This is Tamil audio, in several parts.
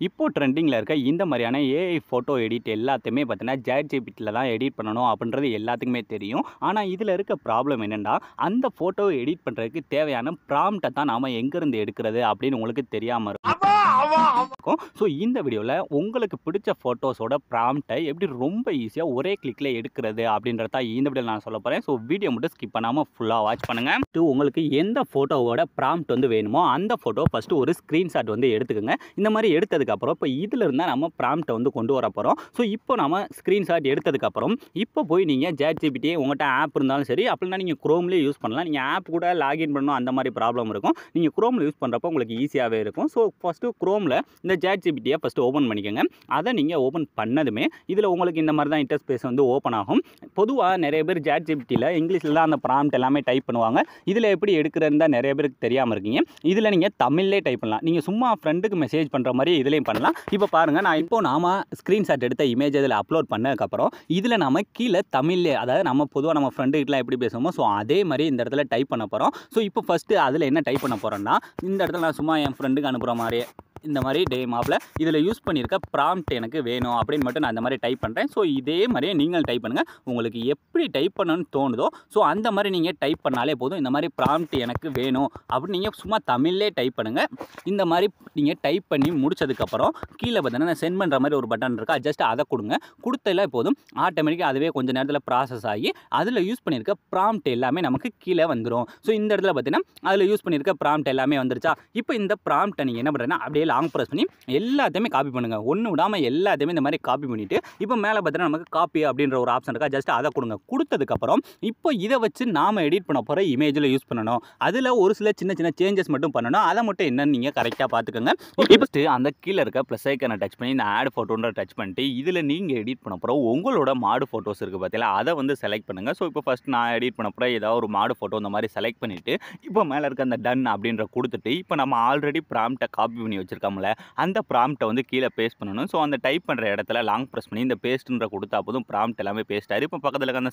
இப்போ ட்ரெண்டிங்கில் இருக்க இந்த மாதிரியான ஏஐ ஃபோட்டோ எடிட் எல்லாத்தையுமே பார்த்தீங்கன்னா ChatGPTல தான் எடிட் பண்ணணும் அப்படின்றது எல்லாத்துக்குமே தெரியும். ஆனால் இதில் இருக்க ப்ராப்ளம் என்னென்னா, அந்த ஃபோட்டோவை எடிட் பண்ணுறதுக்கு தேவையான ப்ராம்ப்டை தான் நாம் எங்கேருந்து எடுக்கிறது அப்படின்னு உங்களுக்கு தெரியாமல் இருக்கும். ஸோ இந்த வீடியோவில் உங்களுக்கு பிடிச்ச ஃபோட்டோஸோட ப்ராம்ப்டை எப்படி ரொம்ப ஈஸியாக ஒரே கிளிக்கில் எடுக்கிறது அப்படின்றத தான் இந்த வீடியோவில் நான் சொல்ல போகிறேன். ஸோ வீடியோ மட்டும் ஸ்கிப் பண்ணாமல் ஃபுல்லாக வாட்ச் பண்ணுங்கள். உங்களுக்கு எந்த ஃபோட்டோவோட ப்ராம்ப்ட் வந்து வேணுமோ அந்த ஃபோட்டோ ஃபஸ்ட்டு ஒரு ஸ்க்ரீன்ஷாட் வந்து எடுத்துக்கோங்க. இந்த மாதிரி எடுத்ததுக்கப்புறம் இப்போ இதில் இருந்தால் நம்ம ப்ராம்ப்டை வந்து கொண்டு வர போகிறோம். ஸோ இப்போ நம்ம ஸ்க்ரீன்ஷாட் எடுத்ததுக்கப்புறம் இப்போ போய் நீங்கள் ChatGPT உங்கள்கிட்ட ஆப் இருந்தாலும் சரி, அப்படின்னா நீங்கள் குரோம்லேயே யூஸ் பண்ணலாம். நீங்கள் ஆப் கூட லாகின் பண்ணணும் அந்த மாதிரி ப்ராப்ளம் இருக்கும். நீங்கள் குரோமில் யூஸ் பண்ணுறப்போ உங்களுக்கு ஈஸியாகவே இருக்கும். ஸோ ஃபஸ்ட்டு குரோமில் இந்த ChatGPTயை ஃபஸ்ட்டு ஓப்பன் பண்ணிக்கோங்க. அதை நீங்கள் ஓப்பன் பண்ணதுமே இதில் உங்களுக்கு இந்த மாதிரி தான் இன்டர்ஃபேஸ் வந்து ஓப்பன் ஆகும். பொதுவாக நிறைய பேர் ChatGPTயில் இங்கிலீஷில் தான் அந்த ப்ராம்ப்ட் எல்லாமே டைப் பண்ணுவாங்க. இதில் எப்படி எடுக்கிறதுன்னு தான் நிறைய பேருக்கு தெரியாமல் இருக்கீங்க. இதில் நீங்கள் தமிழ்லேயே டைப் பண்ணலாம். நீங்கள் சும்மா ஃப்ரெண்டுக்கு மெசேஜ் பண்ணுற மாதிரி இதுலேயும் பண்ணலாம். இப்போ பாருங்கள், நான் இப்போ நாம ஸ்க்ரீன்ஷாட் எடுத்த இமேஜ் இதில் அப்லோட் பண்ணதுக்கப்புறம் இதில் நம்ம கீழே தமிழ்லே, அதாவது நம்ம பொதுவாக நம்ம ஃப்ரெண்டுக்கிட்டலாம் எப்படி பேசுவோமோ ஸோ அதே மாதிரி இந்த இடத்துல டைப் பண்ண போகிறோம். ஸோ இப்போ ஃபஸ்ட்டு அதில் என்ன டைப் பண்ண போகிறோன்னா, இந்த இடத்துல நான் சும்மா என் ஃப்ரெண்டுக்கு அனுப்புகிற மாதிரி இந்த மாதிரி டே மாப்பில் இதில் யூஸ் பண்ணியிருக்க ப்ராம்ப்ட் எனக்கு வேணும் அப்படின்னு மட்டும் நான் அந்த மாதிரி டைப் பண்ணுறேன். ஸோ இதே மாதிரியே நீங்கள் டைப் பண்ணுங்கள். உங்களுக்கு எப்படி டைப் பண்ணணும்னு தோணுதோ ஸோ அந்த மாதிரி நீங்கள் டைப் பண்ணாலே போதும். இந்த மாதிரி ப்ராம்ப்ட் எனக்கு வேணும் அப்படின்னு நீங்கள் சும்மா தமிழ்லே டைப் பண்ணுங்கள். இந்த மாதிரி நீங்கள் டைப் பண்ணி முடிச்சதுக்கப்புறம் கீழே பார்த்தீங்கன்னா சென்ட் பண்ணுற மாதிரி ஒரு பட்டன் இருக்கா, ஜஸ்ட் அதை கொடுங்க. கொடுத்தல போதும், ஆட்டோமேட்டிக்காக அதுவே கொஞ்சம் நேரத்தில் ப்ராசஸ் ஆகி அதில் யூஸ் பண்ணியிருக்க ப்ராம்ப்ட் எல்லாமே நமக்கு கீழே வந்துடும். ஸோ இந்த இடத்துல பார்த்தீங்கன்னா அதில் யூஸ் பண்ணியிருக்க ப்ராம்ப்ட் எல்லாமே வந்துருச்சா. இப்போ இந்த ப்ராம்ப்ட்டை நீங்கள் என்ன பண்ணுறேன்னா அப்படியே லாங் ப்ரெஸ் பண்ணி எல்லாத்தையுமே காப்பி பண்ணுங்கள். ஒன்று விடாமல் எல்லாத்தையுமே இந்த மாதிரி காப்பி பண்ணிவிட்டு இப்போ மேலே பார்த்தீங்கன்னா நமக்கு காப்பி அப்படின்ற ஒரு ஆப்ஷன் இருக்கா, ஜஸ்ட் அதை கொடுங்க. கொடுத்ததுக்கப்புறம் இப்போ இதை வச்சு நாம் எடிட் பண்ண போகிற இமேஜில் யூஸ் பண்ணணும். அதில் ஒரு சில சின்ன சின்ன சேஞ்சஸ் மட்டும் பண்ணணும். அதை மட்டும் என்னன்னு நீங்கள் கரெக்டாக பார்த்துக்கோங்க. இப்போ அந்த கீழே இருக்க ப்ளஸ் ஐக்கனை டச் பண்ணி இந்த ஆட் ஃபோட்டோன்ற டச் பண்ணிட்டு இதில் நீங்கள் எடிட் பண்ண போகிற உங்களோட மாடு ஃபோட்டோஸ் இருக்குது பார்த்தீங்களா, அதை வந்து செலக்ட் பண்ணுங்கள். ஸோ இப்போ ஃபஸ்ட் நான் எடிட் பண்ண போகிற ஏதாவது ஒரு மாடு ஃபோட்டோ இந்த மாதிரி செலக்ட் பண்ணிவிட்டு இப்போ மேலே இருக்க அந்த டன் அப்படின்ற கொடுத்துட்டு இப்போ நம்ம ஆல்ரெடி ப்ராம்ப்டை காப்பி பண்ணி வச்சுருக்கோம்ல அந்த ப்ராம்ப்டை வந்து கீழே பேஸ்ட் பண்ணணும். ஸோ அந்த டைப் பண்ணுற இடத்துல லாங் ப்ரெஸ் பண்ணி இந்த பேஸ்ட்ன்ற கொடுத்தா போதும் ப்ராம்ப்ட் எல்லாமே பேஸ்ட் ஆகிடும். இப்போ பக்கத்தில் இருக்க அந்த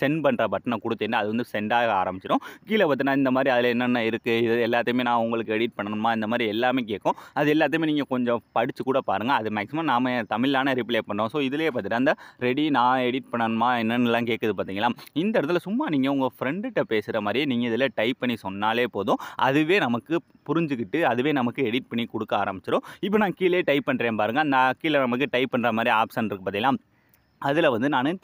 சென்ட் பண்ணுற பட்டனை கொடுத்தீங்கன்னா அது வந்து சென்ட் ஆக ஆரம்பிச்சிடும். கீழே பார்த்தீங்கன்னா இந்த மாதிரி அதில் என்னென்ன இருக்குது இது எல்லாத்தையுமே நான் உங்களுக்கு எடிட் பண்ணணுமா இந்த மாதிரி எல்லாமே கேட்கும். அது எல்லாத்தையுமே நீங்கள் கொஞ்சம் படித்து கூட பாருங்கள். அது மேக்ஸிமம் நாம் தமிழ்லான ரிப்ளை பண்ணோம். ஸோ இதிலே பார்த்தீங்கன்னா அந்த ரெடி நான் எடிட் பண்ணணுமா என்னென்னலாம் கேட்குது பார்த்தீங்களா. இந்த இடத்துல சும்மா நீங்கள் உங்கள் ஃப்ரெண்டுகிட்ட பேசுகிற மாதிரியே நீங்கள் இதில் டைப் பண்ணி சொன்னாலே போதும், அதுவே நமக்கு புரிஞ்சுக்கிட்டு அதுவே நமக்கு எடிட் பண்ணி கொடுக்க ஆரம்பிச்சிடும். இப்போ நான் கீழே டைப் பண்ணுறேன் பாருங்கள். நான் கீழே நமக்கு டைப் பண்ணுற மாதிரி ஆப்ஷன் இருக்குது பார்த்தீங்களா, அதில் வந்து நான்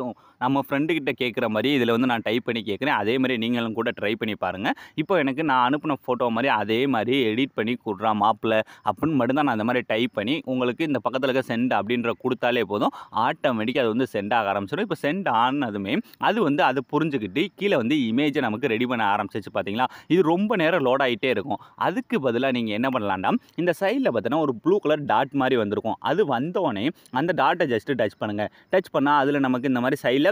நம்ம ஃப்ரெண்டுக்கிட்ட கேட்குற மாதிரி இதில் வந்து நான் டைப் பண்ணி கேட்குறேன். அதே மாதிரி நீங்களும் கூட ட்ரை பண்ணி பாருங்கள். இப்போ எனக்கு நான் அனுப்பின ஃபோட்டோ மாதிரி அதே மாதிரி எடிட் பண்ணி கொடுறா மாப்பிள்ள அப்படின்னு மட்டும்தான் நான் அந்த மாதிரி டைப் பண்ணி உங்களுக்கு இந்த பக்கத்தில் இருக்க சென்ட் அப்படின்ற கொடுத்தாலே போதும், ஆட்டோமேட்டிக்காக அது வந்து சென்ட் ஆக ஆரம்பிச்சிடும். இப்போ சென்ட் ஆனதுமே அது வந்து அதை புரிஞ்சுக்கிட்டு கீழே வந்து இமேஜை நமக்கு ரெடி பண்ண ஆரம்பிச்சிச்சு பார்த்தீங்களா. இது ரொம்ப நேரம் லோட் ஆகிட்டே இருக்கும். அதுக்கு பதிலாக நீங்கள் என்ன பண்ணலாம்னா இந்த சைடில் பார்த்தீங்கன்னா ஒரு ப்ளூ கலர் டாட் மாதிரி வந்திருக்கும். அது வந்தோடனே அந்த டாட்டை ஜஸ்ட்டு டச் பண்ணுங்கள். டச் பண்ணால் அதில் நமக்கு இந்த மாதிரி சைடில்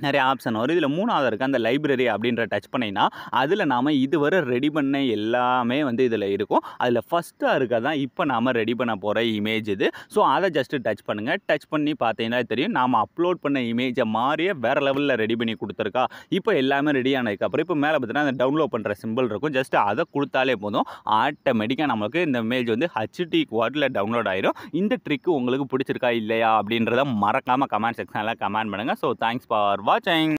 நிறைய ஆப்ஷன் வரும். இதில் மூணாவது இருக்குது அந்த லைப்ரரி அப்படின்ற டச் பண்ணிங்கன்னா அதில் நாம் இதுவரை ரெடி பண்ண எல்லாமே வந்து இதில் இருக்கும். அதில் ஃபஸ்ட்டாக இருக்க தான் இப்போ நாம் ரெடி பண்ண போகிற இமேஜ் இது. ஸோ அதை ஜஸ்ட்டு டச் பண்ணுங்கள். டச் பண்ணி பார்த்தீங்கன்னா தெரியும், நாம் அப்லோட் பண்ண இமேஜை மாதிரியே வேறு லெவலில் ரெடி பண்ணி கொடுத்துருக்கா. இப்போ எல்லாமே ரெடி ஆனதுக்கப்புறம் இப்போ மேலே பார்த்தீங்கன்னா அந்த டவுன்லோட் பண்ணுற சிம்பிள் இருக்கும். ஜஸ்ட்டு அதை கொடுத்தாலே போதும், ஆட்டோமேட்டிக்காக நமக்கு இந்த இமேஜ் வந்து HD குவாலிட்டியில் டவுன்லோட் ஆயிடும். இந்த ட்ரிக்கு உங்களுக்கு பிடிச்சிருக்கா இல்லையா அப்படின்றத மறக்காமல் கமெண்ட் செக்ஷனில் கமெண்ட் பண்ணுங்கள். So thanks for watching.